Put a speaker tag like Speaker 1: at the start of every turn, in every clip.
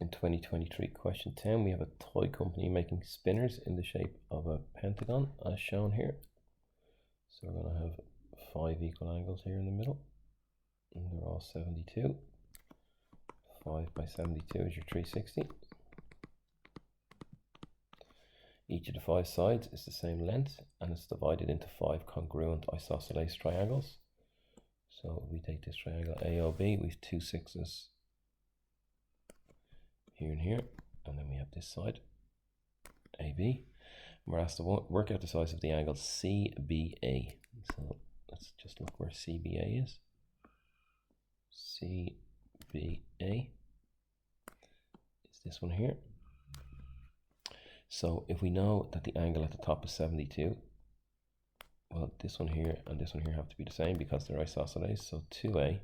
Speaker 1: In 2023, question 10, we have a toy company making spinners in the shape of a pentagon, as shown here. So we're going to have 5 equal angles here in the middle, and they're all 72. 5 by 72 is your 360. Each of the 5 sides is the same length, and it's divided into 5 congruent isosceles triangles. So we take this triangle AOB with 2 6s here and here, and then we have this side AB. We're asked to work out the size of the angle CBA. So let's just look where CBA is. CBA is this one here. So if we know that the angle at the top is 72, well, this one here and this one here have to be the same because they're isosceles. So 2A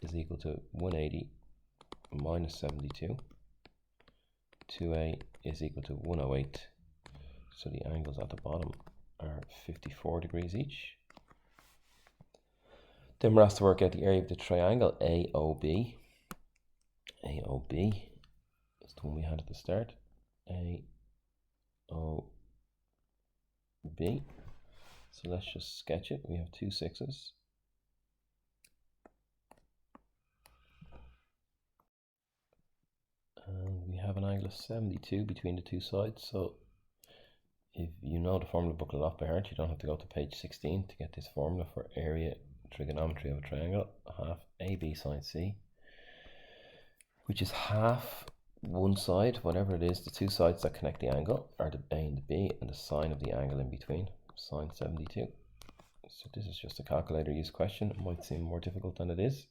Speaker 1: is equal to 180 minus 72. 2A is equal to 108. So the angles at the bottom are 54 degrees each. Then we're asked to work out the area of the triangle AOB. AOB is the one we had at the start. AOB. So let's just sketch it. We have 2 6s. And we have an angle of 72 between the 2 sides. So if you know the formula book a lot by heart, you don't have to go to page 16 to get this formula for area trigonometry of a triangle. Half AB sine C, which is half one side, whatever it is, the 2 sides that connect the angle are the A and the B, and the sine of the angle in between, sine 72. So this is just a calculator use question. It might seem more difficult than it is.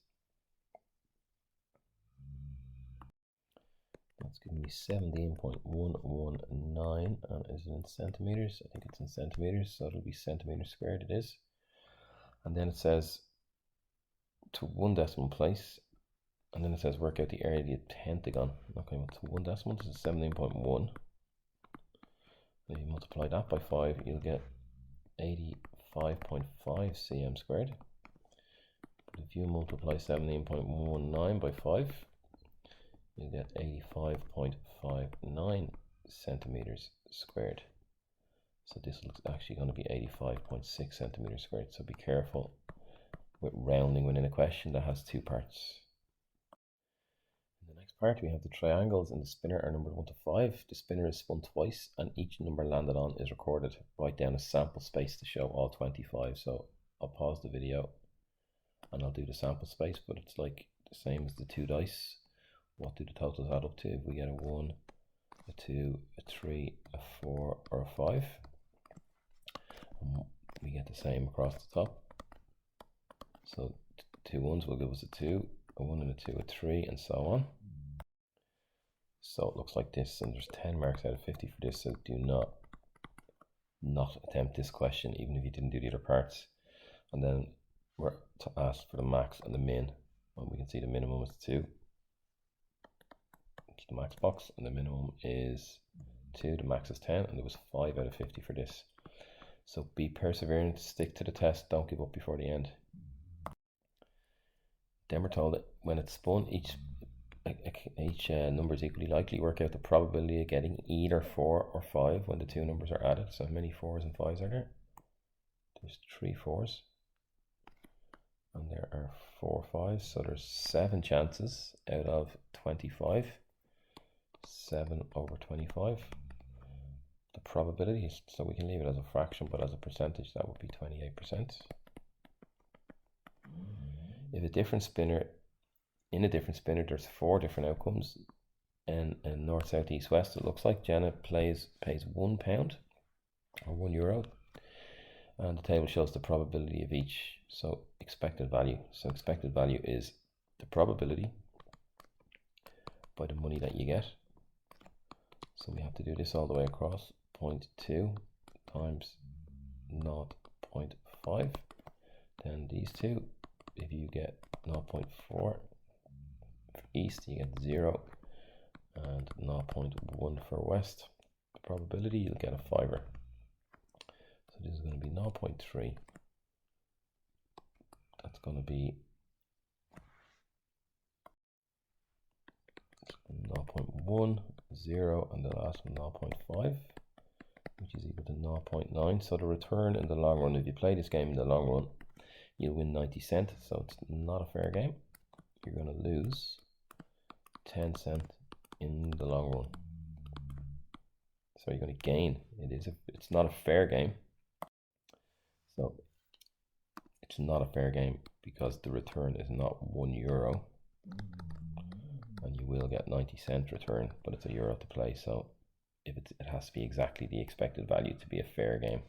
Speaker 1: That's giving me 17.119, and is it in centimeters? I think it's in centimeters, so it'll be centimeters squared. It is. And then it says to 1 decimal place, and then it says work out the area of the pentagon. Okay, well, to 1 decimal, this is 17.1. If you multiply that by 5, you'll get 85.5 cm squared. But if you multiply 17.19 by 5, you'll get 85.59 centimeters squared. So this looks actually going to be 85.6 centimeters squared. So be careful with rounding within a question that has 2 parts. In the next part, we have the triangles in the spinner are numbered 1 to 5. The spinner is spun twice, and each number landed on is recorded. Write down a sample space to show all 25. So I'll pause the video and I'll do the sample space, but it's like the same as the 2 dice. What do the totals add up to? If we get a 1, a 2, a 3, a 4, or a 5, we get the same across the top. So 2 1s will give us a 2, a 1 and a 2, a 3, and so on. So it looks like this, and there's 10 marks out of 50 for this, so do not attempt this question even if you didn't do the other parts. And then we're asked for the max and the min, and we can see the minimum is 2. The max box, and the minimum is 2, the max is 10, and there was 5 out of 50 for this. So be perseverant, stick to the test, don't give up before the end. Then we're told that when it's spun, each number is equally likely. Work out the probability of getting either 4 or 5 when the 2 numbers are added. So how many 4s and 5s are there? There's 3 4s, and there are 4 5s, so there's 7 chances out of 25. 7 over 25. The probability, so we can leave it as a fraction, but as a percentage that would be 28%. If in a different spinner there's 4 different outcomes, and north, south, east, west, it looks like Jenna pays £1 or €1, and the table shows the probability of each. So expected value. So expected value is the probability by the money that you get. So we have to do this all the way across. 0.2 times 0.5. Then these two, if you get 0.4 for east, you get 0, and 0.1 for west. The probability, you'll get a 5er. So this is going to be 0.3. That's going to be 1, 0, and the last one 0.5, which is equal to 0.9. So the return in the long run, if you play this game in the long run, you'll win 90 cents. So it's not a fair game. You're going to lose 10 cents in the long run. So you're going to gain. It's not a fair game. So it's not a fair game because the return is not €1, and you will get 90 cents return, but it's €1 to play. So if it has to be exactly the expected value to be a fair game.